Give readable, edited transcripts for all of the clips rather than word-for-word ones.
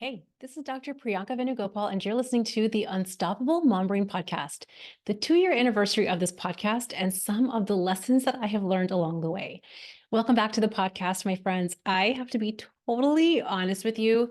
Hey, this is Dr. Priyanka Venugopal, and you're listening to the Unstoppable Mom Brain Podcast, the 2 year anniversary of this podcast, and some of the lessons that I have learned along the way. Welcome back to the podcast, my friends. I have to be totally honest with you.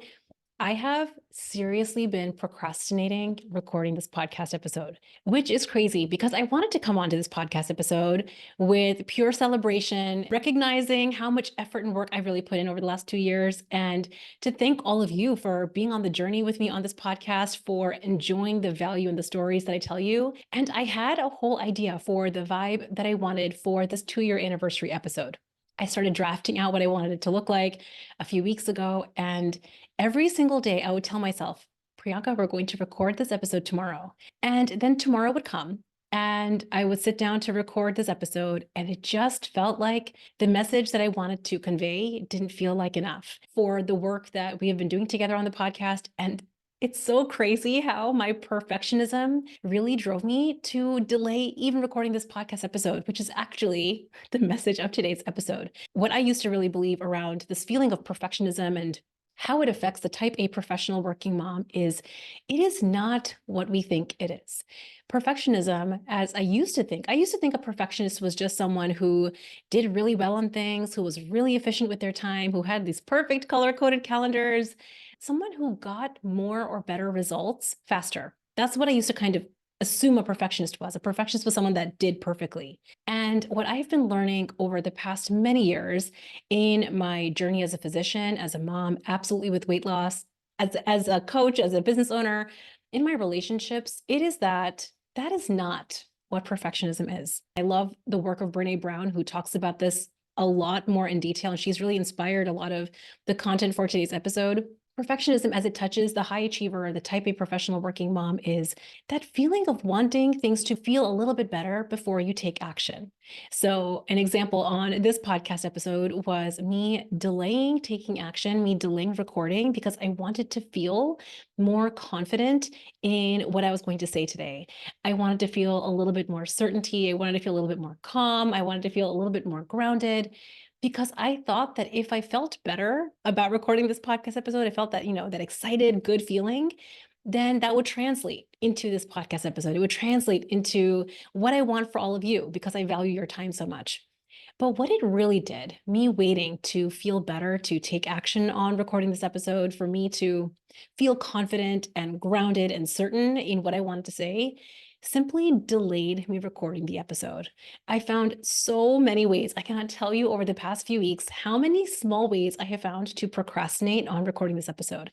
I have seriously been procrastinating recording this podcast episode, which is crazy because I wanted to come onto this podcast episode with pure celebration, recognizing how much effort and work I've really put in over the last 2 years, and to thank all of you for being on the journey with me on this podcast, for enjoying the value and the stories that I tell you. And I had a whole idea for the vibe that I wanted for this 2 year anniversary episode. I started drafting out what I wanted it to look like a few weeks ago, and every single day, I would tell myself, Priyanka, we're going to record this episode tomorrow. And then tomorrow would come, and I would sit down to record this episode. And it just felt like the message that I wanted to convey didn't feel like enough for the work that we have been doing together on the podcast. And it's so crazy how my perfectionism really drove me to delay even recording this podcast episode, which is actually the message of today's episode. What I used to really believe around this feeling of perfectionism and how it affects the type A professional working mom is it is not what we think it is. Perfectionism, as I used to think a perfectionist was just someone who did really well on things, who was really efficient with their time, who had these perfect color coded calendars, someone who got more or better results faster. That's what I used to kind of assume a perfectionist was. A perfectionist was someone that did perfectly. And what I've been learning over the past many years in my journey as a physician, as a mom, absolutely with weight loss, as a coach, as a business owner, in my relationships, it is that is not what perfectionism is. I love the work of Brene Brown, who talks about this a lot more in detail, and she's really inspired a lot of the content for today's episode. Perfectionism, as it touches the high achiever or the type A professional working mom, is that feeling of wanting things to feel a little bit better before you take action. So, an example on this podcast episode was me delaying taking action, me delaying recording because I wanted to feel more confident in what I was going to say today. I wanted to feel a little bit more certainty. I wanted to feel a little bit more calm. I wanted to feel a little bit more grounded because I thought that if I felt better about recording this podcast episode, I felt that, that excited, good feeling, then that would translate into this podcast episode. It would translate into what I want for all of you because I value your time so much. But what it really did, me waiting to feel better, to take action on recording this episode, for me to feel confident and grounded and certain in what I wanted to say, simply delayed me recording the episode. I found so many ways. I cannot tell you over the past few weeks how many small ways I have found to procrastinate on recording this episode.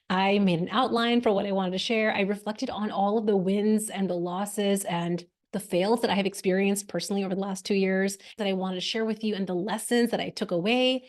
I made an outline for what I wanted to share. I reflected on all of the wins and the losses and the fails that I have experienced personally over the last 2 years that I wanted to share with you and the lessons that I took away.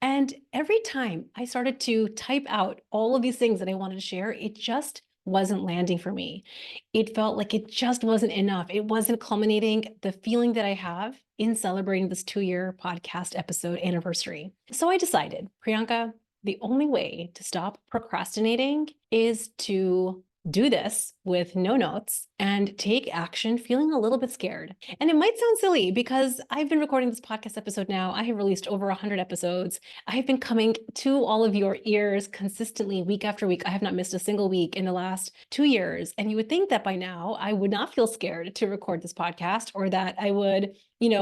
And every time I started to type out all of these things that I wanted to share, it just wasn't landing for me. It felt like it just wasn't enough. It wasn't culminating the feeling that I have in celebrating this 2 year podcast episode anniversary. So I decided, Priyanka, the only way to stop procrastinating is to do this with no notes and take action feeling a little bit scared. And it might sound silly because I've been recording this podcast episode now. I have released over 100 episodes. I have been coming to all of your ears consistently week after week. I have not missed a single week in the last 2 years. And you would think that by now I would not feel scared to record this podcast, or that I would,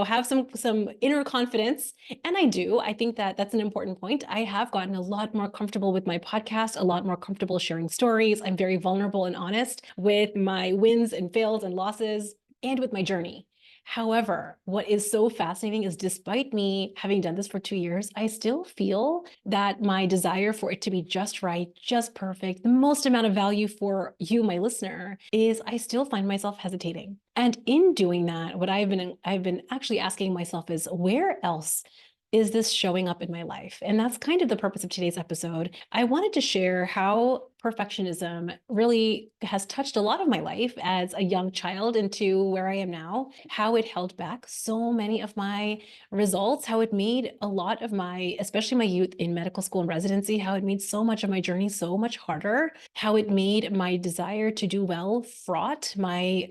have some inner confidence. And I do. I think that that's an important point. I have gotten a lot more comfortable with my podcast, a lot more comfortable sharing stories. I'm very vulnerable and honest with my wins and fails and losses and with my journey. However, what is so fascinating is despite me having done this for 2 years, I still feel that my desire for it to be just right, just perfect, the most amount of value for you, my listener, is I still find myself hesitating. And in doing that, what I've been actually asking myself is, where else is this showing up in my life? And that's kind of the purpose of today's episode. I wanted to share how perfectionism really has touched a lot of my life as a young child into where I am now, how it held back so many of my results, how it made a lot of my, especially my youth in medical school and residency, how it made so much of my journey so much harder, how it made my desire to do well fraught. My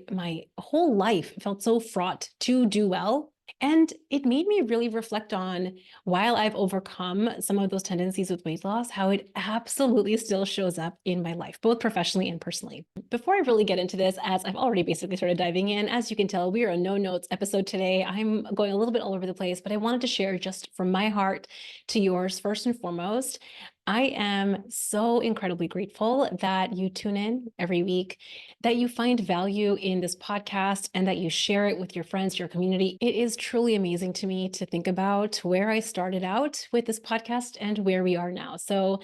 whole life felt so fraught to do well. And it made me really reflect on, while I've overcome some of those tendencies with weight loss, how it absolutely still shows up in my life, both professionally and personally. Before I really get into this, as I've already basically started diving in, as you can tell, we are a no notes episode today. I'm going a little bit all over the place, but I wanted to share just from my heart to yours first and foremost. I am so incredibly grateful that you tune in every week, that you find value in this podcast, and that you share it with your friends, your community. It is truly amazing to me to think about where I started out with this podcast and where we are now. So,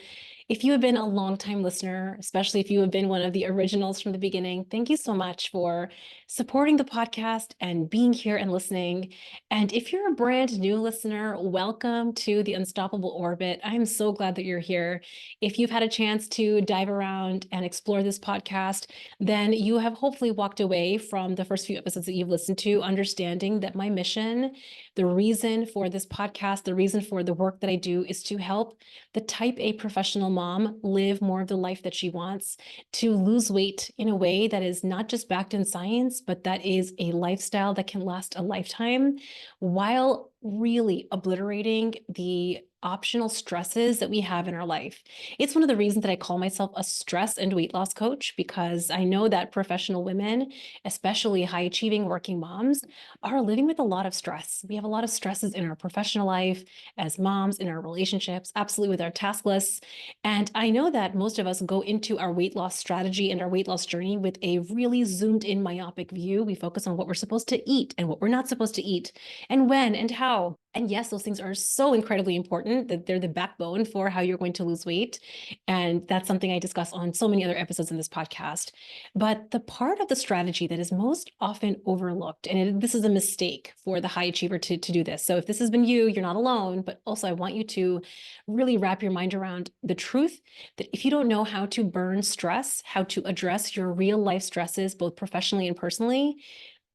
if you have been a longtime listener, especially if you have been one of the originals from the beginning, thank you so much for supporting the podcast and being here and listening. And if you're a brand new listener, welcome to the Unstoppable Orbit. I'm so glad that you're here. If you've had a chance to dive around and explore this podcast, then you have hopefully walked away from the first few episodes that you've listened to, understanding that my mission, the reason for this podcast, the reason for the work that I do is to help the type A professional mom live more of the life that she wants, to lose weight in a way that is not just backed in science, but that is a lifestyle that can last a lifetime while really obliterating the optional stresses that we have in our life. It's one of the reasons that I call myself a stress and weight loss coach, because I know that professional women, especially high achieving working moms, are living with a lot of stress. We have a lot of stresses in our professional life, as moms, in our relationships, absolutely with our task lists. And I know that most of us go into our weight loss strategy and our weight loss journey with a really zoomed in myopic view. We focus on what we're supposed to eat and what we're not supposed to eat, and when and how. And yes, those things are so incredibly important, that they're the backbone for how you're going to lose weight. And that's something I discuss on so many other episodes in this podcast. But the part of the strategy that is most often overlooked, and this is a mistake for the high achiever to do this. So if this has been you, you're not alone. But also, I want you to really wrap your mind around the truth that if you don't know how to burn stress, how to address your real life stresses, both professionally and personally,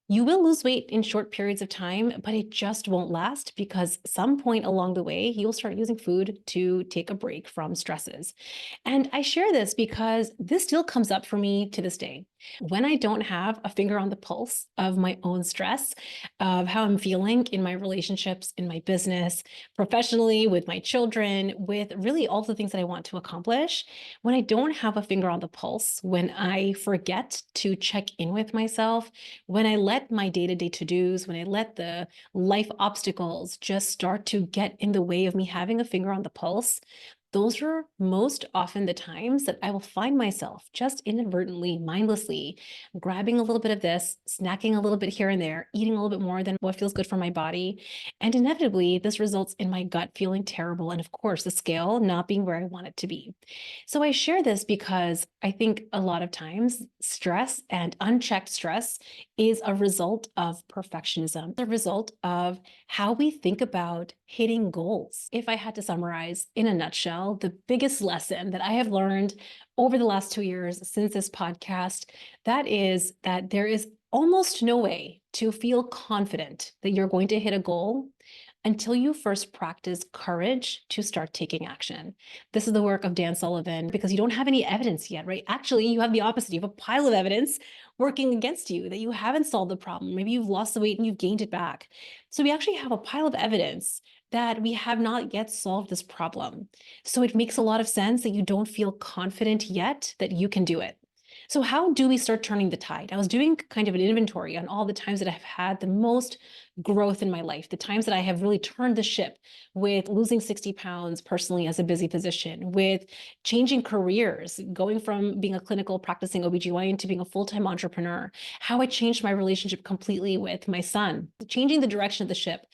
you will lose weight in short periods of time, but it just won't last, because some point along the way, you'll start using food to take a break from stresses. And I share this because this still comes up for me to this day. When I don't have a finger on the pulse of my own stress, of how I'm feeling in my relationships, in my business, professionally, with my children, with really all the things that I want to accomplish, when I don't have a finger on the pulse, when I forget to check in with myself, when I let my day-to-day to-dos, when I let the life obstacles just start to get in the way of me having a finger on the pulse, those are most often the times that I will find myself just inadvertently, mindlessly grabbing a little bit of this, snacking a little bit here and there, eating a little bit more than what feels good for my body. And inevitably, this results in my gut feeling terrible. And of course, the scale not being where I want it to be. So I share this because I think a lot of times stress and unchecked stress is a result of perfectionism, the result of how we think about hitting goals. If I had to summarize in a nutshell, the biggest lesson that I have learned over the last 2 years since this podcast, that is that there is almost no way to feel confident that you're going to hit a goal until you first practice courage to start taking action. This is the work of Dan Sullivan, because you don't have any evidence yet, right? Actually, you have the opposite. You have a pile of evidence working against you that you haven't solved the problem. Maybe you've lost the weight and you've gained it back. So we actually have a pile of evidence that we have not yet solved this problem. So it makes a lot of sense that you don't feel confident yet that you can do it. So how do we start turning the tide? I was doing kind of an inventory on all the times that I've had the most growth in my life, the times that I have really turned the ship, with losing 60 pounds personally as a busy physician, with changing careers, going from being a clinical practicing OBGYN to being a full-time entrepreneur, how I changed my relationship completely with my son, changing the direction of the ship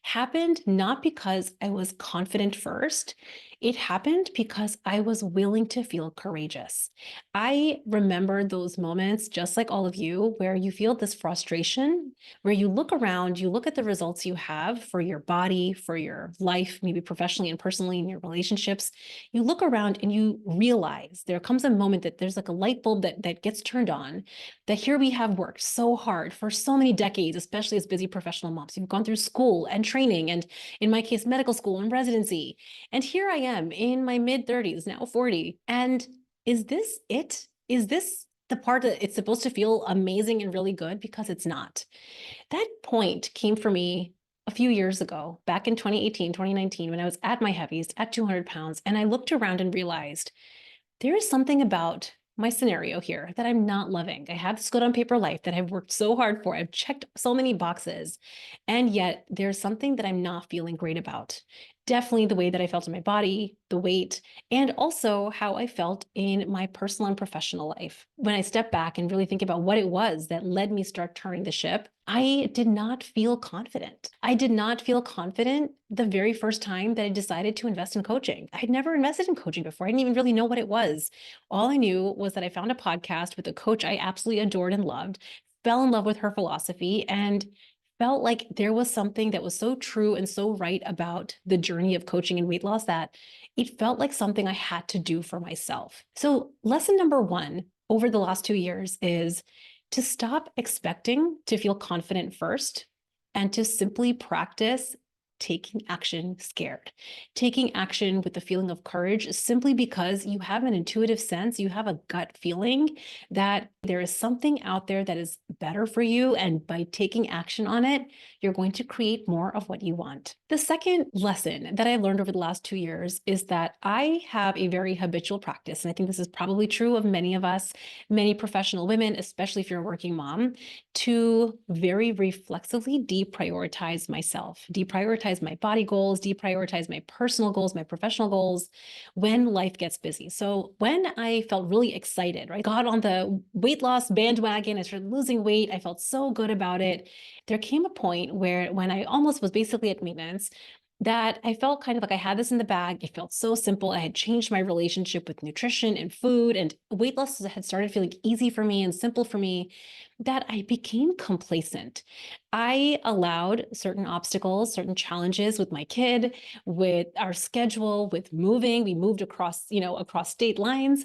happened not because I was confident first. It happened because I was willing to feel courageous. I remember those moments, just like all of you, where you feel this frustration, where you look around, you look at the results you have for your body, for your life, maybe professionally and personally in your relationships. You look around and you realize there comes a moment that there's like a light bulb that gets turned on, that here we have worked so hard for so many decades, especially as busy professional moms. You've gone through school and training, and in my case, medical school and residency. And here I am in my mid 30s, now 40. And is this it? Is this the part that it's supposed to feel amazing and really good because it's not. That point came for me a few years ago, back in 2018, 2019, when I was at my heaviest at 200 pounds. And I looked around and realized there is something about my scenario here that I'm not loving. I have this good on paper life that I've worked so hard for. I've checked so many boxes, and yet there's something that I'm not feeling great about. Definitely the way that I felt in my body, the weight, and also how I felt in my personal and professional life. When I step back and really think about what it was that led me start turning the ship, I did not feel confident. I did not feel confident the very first time that I decided to invest in coaching. I'd never invested in coaching before. I didn't even really know what it was. All I knew was that I found a podcast with a coach I absolutely adored and loved, fell in love with her philosophy, and felt like there was something that was so true and so right about the journey of coaching and weight loss that it felt like something I had to do for myself. So, lesson number one over the last 2 years is to stop expecting to feel confident first and to simply practice taking action scared, taking action with the feeling of courage, simply because you have an intuitive sense, you have a gut feeling that there is something out there that is better for you. And by taking action on it, you're going to create more of what you want. The second lesson that I learned over the last 2 years is that I have a very habitual practice. And I think this is probably true of many of us, many professional women, especially if you're a working mom, to very reflexively deprioritize myself, deprioritize my body goals, deprioritize my personal goals, my professional goals when life gets busy. So when I felt really excited, right, got on the weight loss bandwagon, I started losing weight, I felt so good about it. There came a point where when I almost was basically at maintenance, that I felt kind of like I had this in the bag. It felt so simple. I had changed my relationship with nutrition and food, and weight loss had started feeling easy for me and simple for me, that I became complacent. I allowed certain obstacles, certain challenges with my kid, with our schedule, with moving. We moved across, across state lines.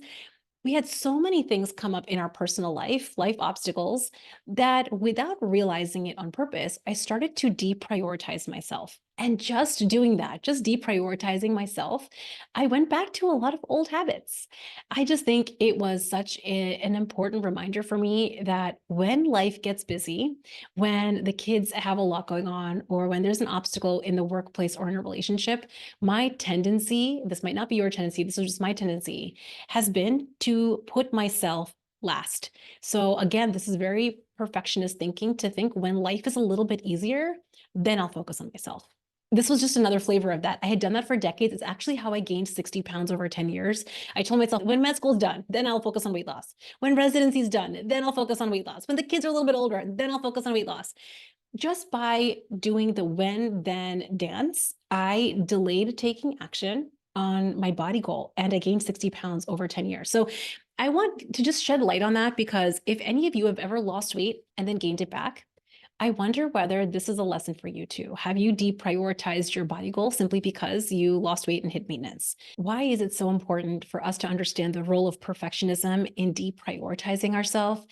We had so many things come up in our personal life obstacles, that without realizing it on purpose, I started to deprioritize myself. And just doing that, just deprioritizing myself, I went back to a lot of old habits. I just think it was such an important reminder for me that when life gets busy, when the kids have a lot going on, or when there's an obstacle in the workplace or in a relationship, my tendency, this might not be your tendency, this is just my tendency, has been to put myself last. So again, this is very perfectionist thinking, to think when life is a little bit easier, then I'll focus on myself. This was just another flavor of that. I had done that for decades. It's actually how I gained 60 pounds over 10 years. I told myself, when med school's done, then I'll focus on weight loss. When residency's done, then I'll focus on weight loss. When the kids are a little bit older, then I'll focus on weight loss. Just by doing the when then dance, I delayed taking action on my body goal, and I gained 60 pounds over 10 years. So I want to just shed light on that, because if any of you have ever lost weight and then gained it back, I wonder whether this is a lesson for you too. Have you deprioritized your body goal simply because you lost weight and hit maintenance? Why is it so important for us to understand the role of perfectionism in deprioritizing ourselves?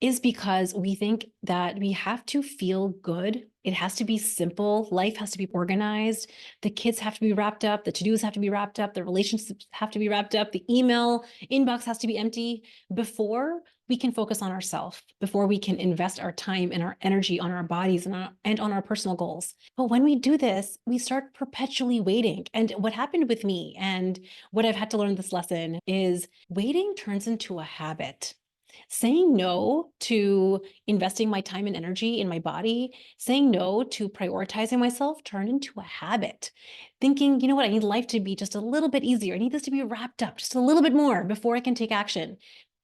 Is because we think that we have to feel good. It has to be simple. Life has to be organized. The kids have to be wrapped up. The to-dos have to be wrapped up. The relationships have to be wrapped up. The email inbox has to be empty before we can focus on ourselves, before we can invest our time and our energy on our bodies and on our personal goals. But when we do this, we start perpetually waiting. And what happened with me, and what I've had to learn this lesson, is waiting turns into a habit. Saying no to investing my time and energy in my body, saying no to prioritizing myself, turned into a habit. Thinking, you know what, I need life to be just a little bit easier. I need this to be wrapped up just a little bit more before I can take action,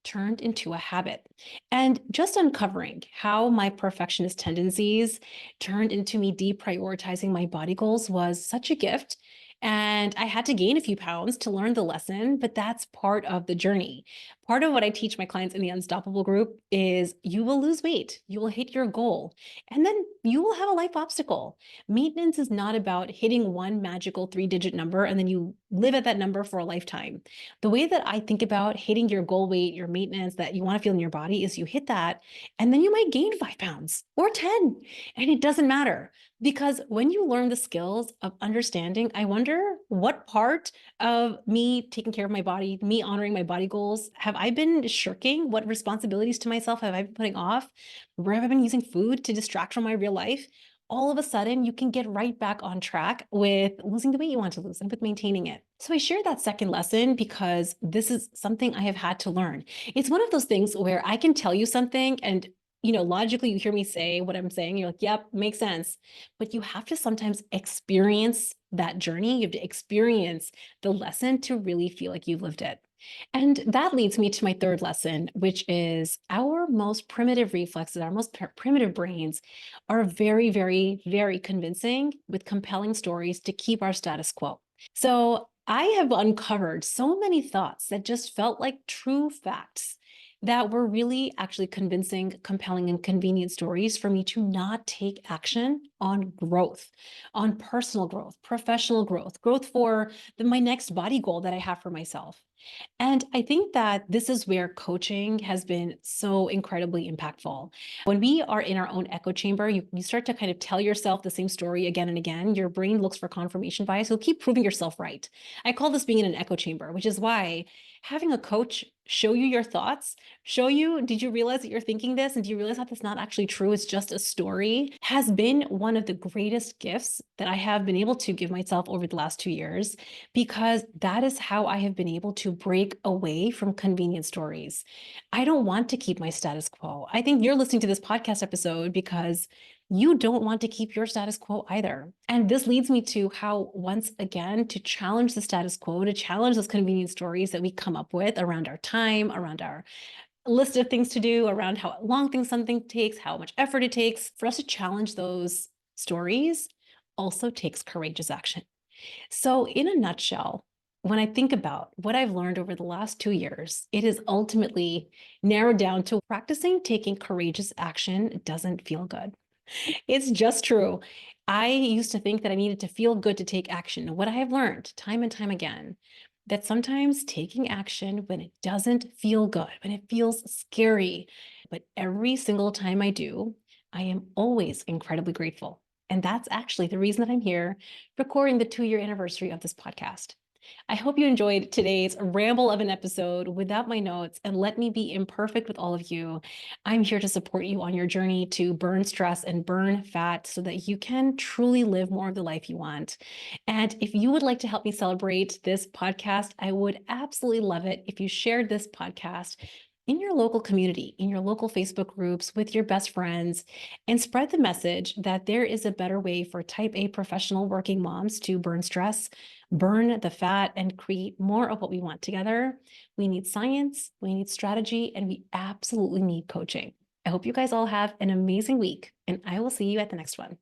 turned into a habit. And just uncovering how my perfectionist tendencies turned into me deprioritizing my body goals was such a gift. And I had to gain a few pounds to learn the lesson, but that's part of the journey. Part of what I teach my clients in the Unstoppable group is you will lose weight, you will hit your goal, and then you will have a life obstacle. Maintenance is not about hitting one magical 3-digit number and then you live at that number for a lifetime. The way that I think about hitting your goal weight, your maintenance that you want to feel in your body is you hit that, and then you might gain 5 pounds or 10, and it doesn't matter. Because when you learn the skills of understanding, I wonder what part of me taking care of my body, me honoring my body goals, have I been shirking? What responsibilities to myself have I been putting off? Where have I been using food to distract from my real life? All of a sudden, you can get right back on track with losing the weight you want to lose and with maintaining it. So I share that second lesson because this is something I have had to learn. It's one of those things where I can tell you something and logically you hear me say what I'm saying, you're like, yep, makes sense. But you have to sometimes experience that journey. You have to experience the lesson to really feel like you've lived it. And that leads me to my third lesson, which is our most primitive reflexes, our most primitive brains are very, very, very convincing with compelling stories to keep our status quo. So I have uncovered so many thoughts that just felt like true facts that were really actually convincing, compelling, and convenient stories for me to not take action on growth, on personal growth, professional growth, growth for my next body goal that I have for myself. And I think that this is where coaching has been so incredibly impactful. When we are in our own echo chamber, you start to kind of tell yourself the same story again and again. Your brain looks for confirmation bias. You'll keep proving yourself right. I call this being in an echo chamber, which is why having a coach show you your thoughts, show you, did you realize that you're thinking this? And do you realize that that's not actually true? It's just a story, has been one of the greatest gifts that I have been able to give myself over the last 2 years, because that is how I have been able to break away from convenient stories. I don't want to keep my status quo. I think you're listening to this podcast episode because you don't want to keep your status quo either. And this leads me to how, once again, to challenge the status quo, to challenge those convenient stories that we come up with around our time, around our list of things to do, around how long something takes, how much effort it takes. For us to challenge those stories also takes courageous action. So, in a nutshell, when I think about what I've learned over the last 2 years, it is ultimately narrowed down to practicing taking courageous action doesn't feel good. It's just true. I used to think that I needed to feel good to take action. What I have learned time and time again, that sometimes taking action when it doesn't feel good, when it feels scary, but every single time I do, I am always incredibly grateful. And that's actually the reason that I'm here recording the 2 year anniversary of this podcast. I hope you enjoyed today's ramble of an episode without my notes, and let me be imperfect with all of you. I'm here to support you on your journey to burn stress and burn fat so that you can truly live more of the life you want. And if you would like to help me celebrate this podcast, I would absolutely love it if you shared this podcast in your local community, in your local Facebook groups, with your best friends, and spread the message that there is a better way for type A professional working moms to burn stress, burn the fat, and create more of what we want together. We need science, we need strategy, and we absolutely need coaching. I hope you guys all have an amazing week, and I will see you at the next one.